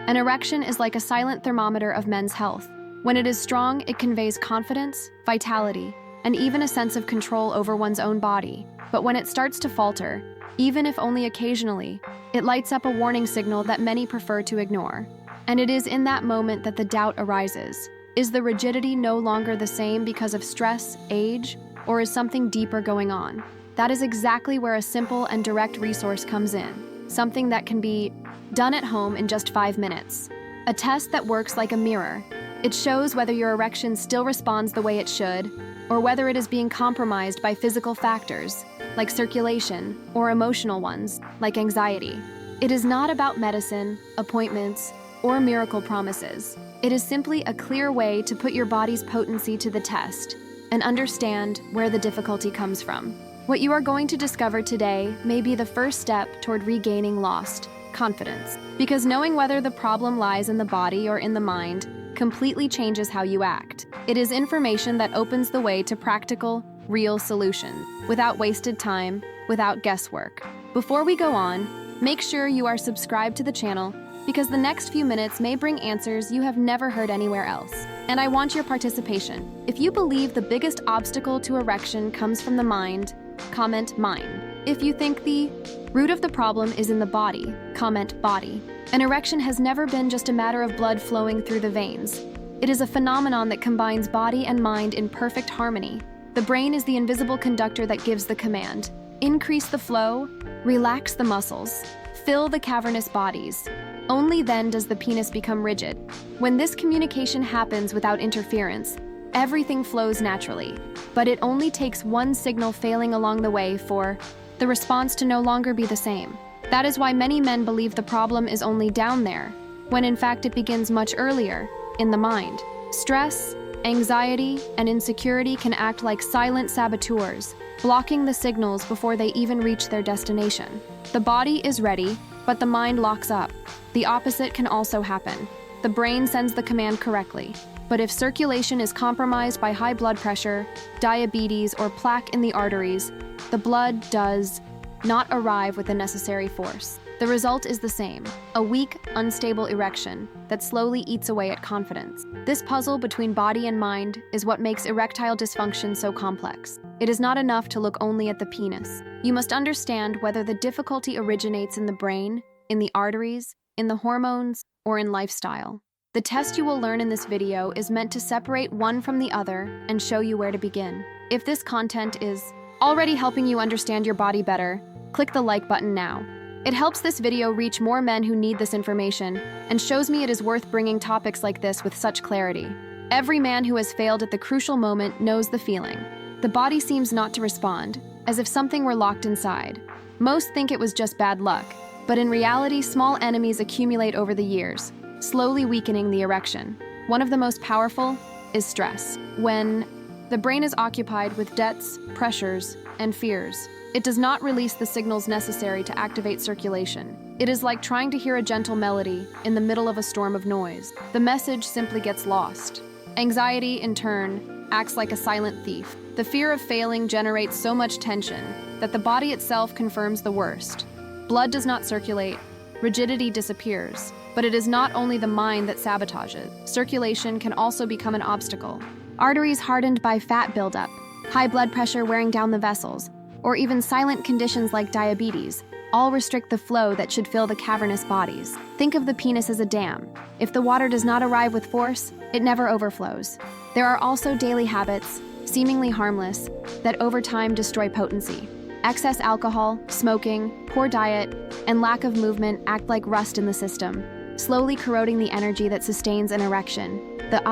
An erection is like a silent thermometer of men's health. When it is strong, it conveys confidence, vitality, and even a sense of control over one's own body. But when it starts to falter, even if only occasionally, it lights up a warning signal that many prefer to ignore. And it is in that moment that the doubt arises. Is the rigidity no longer the same because of stress, age, or is something deeper going on? That is exactly where a simple and direct resource comes in. Something that can be done at home in just 5 minutes. A test that works like a mirror. It shows whether your erection still responds the way it should, or whether it is being compromised by physical factors, like circulation, or emotional ones, like anxiety. It is not about medicine, appointments, or miracle promises. It is simply a clear way to put your body's potency to the test and understand where the difficulty comes from. What you are going to discover today may be the first step toward regaining lost confidence, because knowing whether the problem lies in the body or in the mind completely changes how you act. It is information that opens the way to practical, real solutions, without wasted time, without guesswork. Before we go on, make sure you are subscribed to the channel, because the next few minutes may bring answers you have never heard anywhere else. And I want your participation. If you believe the biggest obstacle to erection comes from the mind, comment mind. If you think the root of the problem is in the body, comment body. An erection has never been just a matter of blood flowing through the veins. It is a phenomenon that combines body and mind in perfect harmony. The brain is the invisible conductor that gives the command. Increase the flow, relax the muscles, fill the cavernous bodies. Only then does the penis become rigid. When this communication happens without interference, everything flows naturally. But it only takes one signal failing along the way for the response to no longer be the same. That is why many men believe the problem is only down there, when in fact it begins much earlier, in the mind. Stress, anxiety, and insecurity can act like silent saboteurs, blocking the signals before they even reach their destination. The body is ready, but the mind locks up. The opposite can also happen. The brain sends the command correctly, but if circulation is compromised by high blood pressure, diabetes, or plaque in the arteries, the blood does not arrive with the necessary force. The result is the same, a weak, unstable erection that slowly eats away at confidence. This puzzle between body and mind is what makes erectile dysfunction so complex. It is not enough to look only at the penis. You must understand whether the difficulty originates in the brain, in the arteries, in the hormones, or in lifestyle. The test you will learn in this video is meant to separate one from the other and show you where to begin. If this content is already helping you understand your body better, click the like button now. It helps this video reach more men who need this information and shows me it is worth bringing topics like this with such clarity. Every man who has failed at the crucial moment knows the feeling. The body seems not to respond, as if something were locked inside. Most think it was just bad luck, but in reality, small enemies accumulate over the years, slowly weakening the erection. One of the most powerful is stress. When the brain is occupied with debts, pressures, and fears, it does not release the signals necessary to activate circulation. It is like trying to hear a gentle melody in the middle of a storm of noise. The message simply gets lost. Anxiety, in turn, acts like a silent thief. The fear of failing generates so much tension that the body itself confirms the worst. Blood does not circulate, rigidity disappears. But it is not only the mind that sabotages. Circulation can also become an obstacle. Arteries hardened by fat buildup, high blood pressure wearing down the vessels, or even silent conditions like diabetes, all restrict the flow that should fill the cavernous bodies. Think of the penis as a dam. If the water does not arrive with force, it never overflows. There are also daily habits, seemingly harmless, that over time destroy potency. Excess alcohol, smoking, poor diet, and lack of movement act like rust in the system, slowly corroding the energy that sustains an erection. The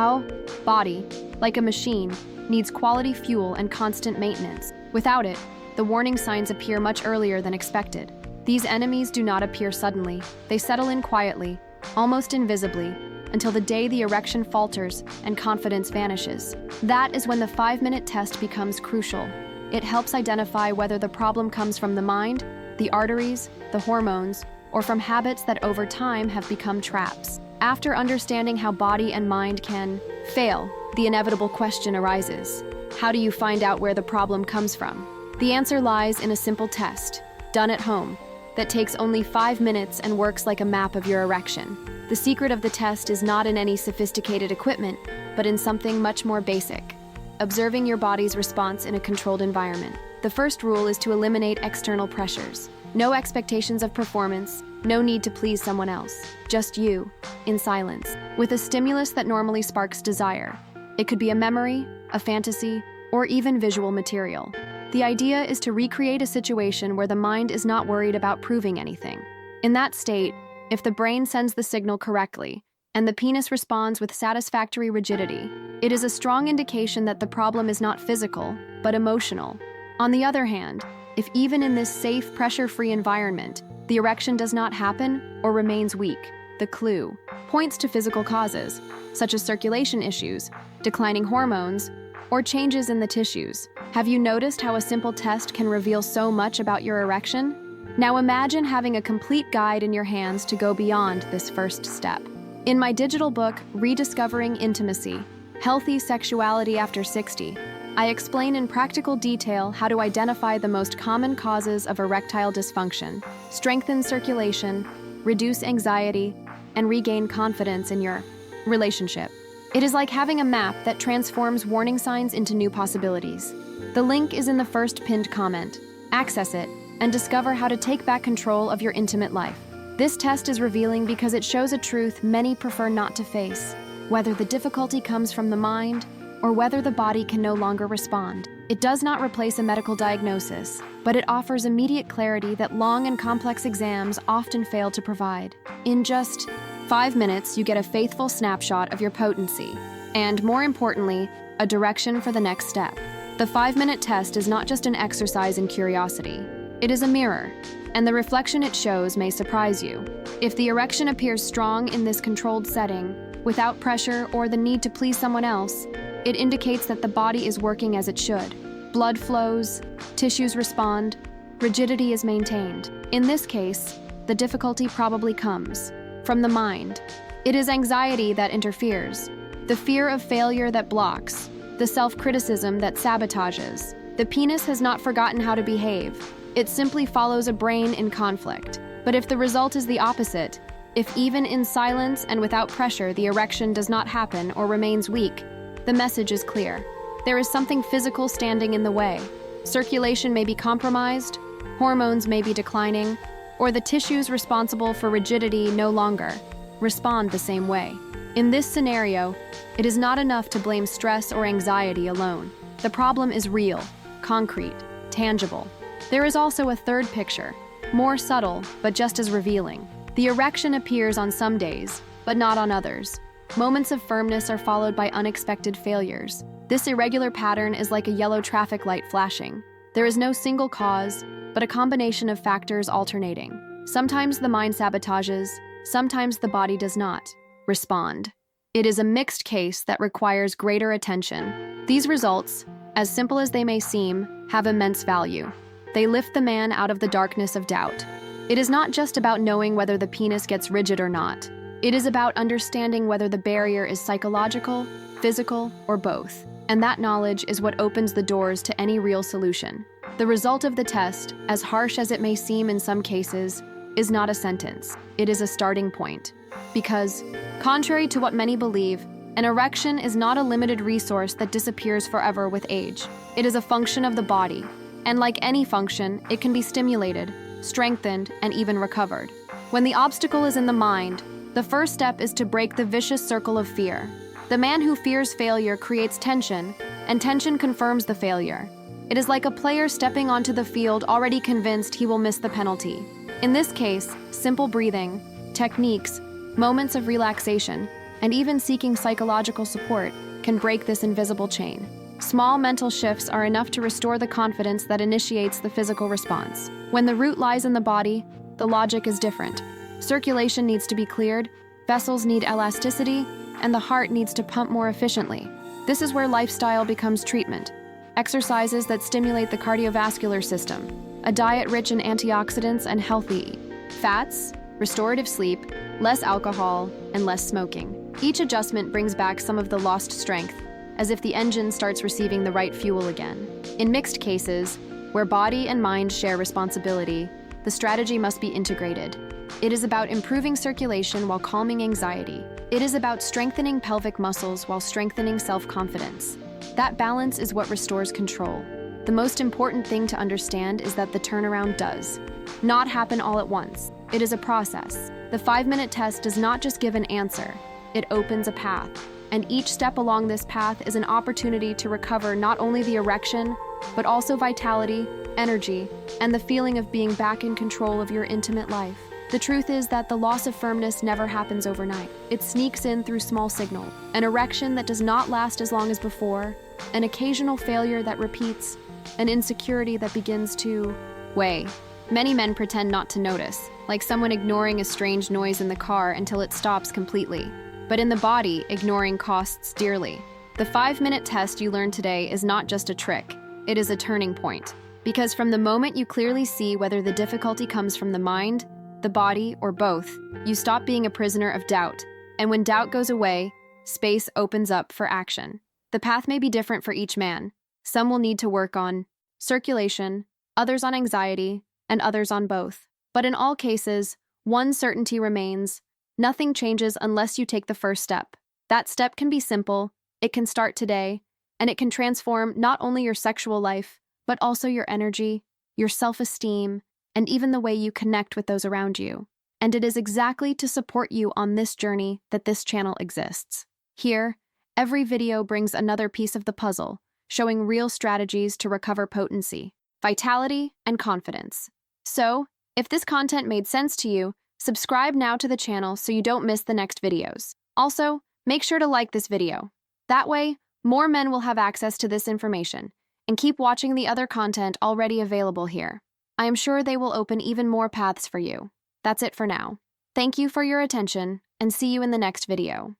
body, like a machine, needs quality fuel and constant maintenance. Without it, the warning signs appear much earlier than expected. These enemies do not appear suddenly. They settle in quietly, almost invisibly, until the day the erection falters and confidence vanishes. That is when the 5-minute test becomes crucial. It helps identify whether the problem comes from the mind, the arteries, the hormones, or from habits that over time have become traps. After understanding how body and mind can fail, the inevitable question arises: how do you find out where the problem comes from? The answer lies in a simple test, done at home, that takes only 5 minutes and works like a map of your erection. The secret of the test is not in any sophisticated equipment, but in something much more basic: observing your body's response in a controlled environment. The first rule is to eliminate external pressures. No expectations of performance, no need to please someone else. Just you, in silence, with a stimulus that normally sparks desire. It could be a memory, a fantasy, or even visual material. The idea is to recreate a situation where the mind is not worried about proving anything. In that state, if the brain sends the signal correctly, and the penis responds with satisfactory rigidity, it is a strong indication that the problem is not physical, but emotional. On the other hand, if even in this safe, pressure-free environment, the erection does not happen or remains weak, the clue points to physical causes, such as circulation issues, declining hormones, or changes in the tissues. Have you noticed how a simple test can reveal so much about your erection? Now imagine having a complete guide in your hands to go beyond this first step. In my digital book, Rediscovering Intimacy: Healthy Sexuality After 60, I explain in practical detail how to identify the most common causes of erectile dysfunction, strengthen circulation, reduce anxiety, and regain confidence in your relationship. It is like having a map that transforms warning signs into new possibilities. The link is in the first pinned comment. Access it and discover how to take back control of your intimate life. This test is revealing because it shows a truth many prefer not to face, whether the difficulty comes from the mind or whether the body can no longer respond. It does not replace a medical diagnosis, but it offers immediate clarity that long and complex exams often fail to provide. In just 5 minutes, you get a faithful snapshot of your potency, and more importantly, a direction for the next step. The 5-minute test is not just an exercise in curiosity. It is a mirror, and the reflection it shows may surprise you. If the erection appears strong in this controlled setting, without pressure or the need to please someone else, it indicates that the body is working as it should. Blood flows, tissues respond, rigidity is maintained. In this case, the difficulty probably comes from the mind. It is anxiety that interferes, the fear of failure that blocks, the self-criticism that sabotages. The penis has not forgotten how to behave. It simply follows a brain in conflict. But if the result is the opposite, if even in silence and without pressure the erection does not happen or remains weak, the message is clear. There is something physical standing in the way. Circulation may be compromised, hormones may be declining, or the tissues responsible for rigidity no longer respond the same way. In this scenario, it is not enough to blame stress or anxiety alone. The problem is real, concrete, tangible. There is also a third picture, more subtle, but just as revealing. The erection appears on some days, but not on others. Moments of firmness are followed by unexpected failures. This irregular pattern is like a yellow traffic light flashing. There is no single cause, but a combination of factors alternating. Sometimes the mind sabotages, sometimes the body does not respond. It is a mixed case that requires greater attention. These results, as simple as they may seem, have immense value. They lift the man out of the darkness of doubt. It is not just about knowing whether the penis gets rigid or not. It is about understanding whether the barrier is psychological, physical, or both. And that knowledge is what opens the doors to any real solution. The result of the test, as harsh as it may seem in some cases, is not a sentence. It is a starting point. Because, contrary to what many believe, an erection is not a limited resource that disappears forever with age. It is a function of the body. And like any function, it can be stimulated, strengthened, and even recovered. When the obstacle is in the mind, the first step is to break the vicious circle of fear. The man who fears failure creates tension, and tension confirms the failure. It is like a player stepping onto the field already convinced he will miss the penalty. In this case, simple breathing, techniques, moments of relaxation, and even seeking psychological support can break this invisible chain. Small mental shifts are enough to restore the confidence that initiates the physical response. When the root lies in the body, the logic is different. Circulation needs to be cleared, vessels need elasticity, and the heart needs to pump more efficiently. This is where lifestyle becomes treatment. Exercises that stimulate the cardiovascular system, a diet rich in antioxidants and healthy fats, restorative sleep, less alcohol, and less smoking. Each adjustment brings back some of the lost strength, as if the engine starts receiving the right fuel again. In mixed cases, where body and mind share responsibility, the strategy must be integrated. It is about improving circulation while calming anxiety. It is about strengthening pelvic muscles while strengthening self-confidence. That balance is what restores control. The most important thing to understand is that the turnaround does not happen all at once. It is a process. The 5-minute test does not just give an answer, it opens a path. And each step along this path is an opportunity to recover not only the erection, but also vitality, energy, and the feeling of being back in control of your intimate life. The truth is that the loss of firmness never happens overnight. It sneaks in through small signals. An erection that does not last as long as before, an occasional failure that repeats, an insecurity that begins to weigh. Many men pretend not to notice, like someone ignoring a strange noise in the car until it stops completely. But in the body, ignoring costs dearly. The 5-minute test you learned today is not just a trick, it is a turning point. Because from the moment you clearly see whether the difficulty comes from the mind, the body, or both, you stop being a prisoner of doubt. And when doubt goes away, space opens up for action. The path may be different for each man. Some will need to work on circulation, others on anxiety, and others on both. But in all cases, one certainty remains: nothing changes unless you take the first step. That step can be simple, it can start today, and it can transform not only your sexual life, but also your energy, your self-esteem, and even the way you connect with those around you. And it is exactly to support you on this journey that this channel exists. Here, every video brings another piece of the puzzle, showing real strategies to recover potency, vitality, and confidence. So, if this content made sense to you, subscribe now to the channel so you don't miss the next videos. Also, make sure to like this video. That way, more men will have access to this information, and keep watching the other content already available here. I am sure they will open even more paths for you. That's it for now. Thank you for your attention, and see you in the next video.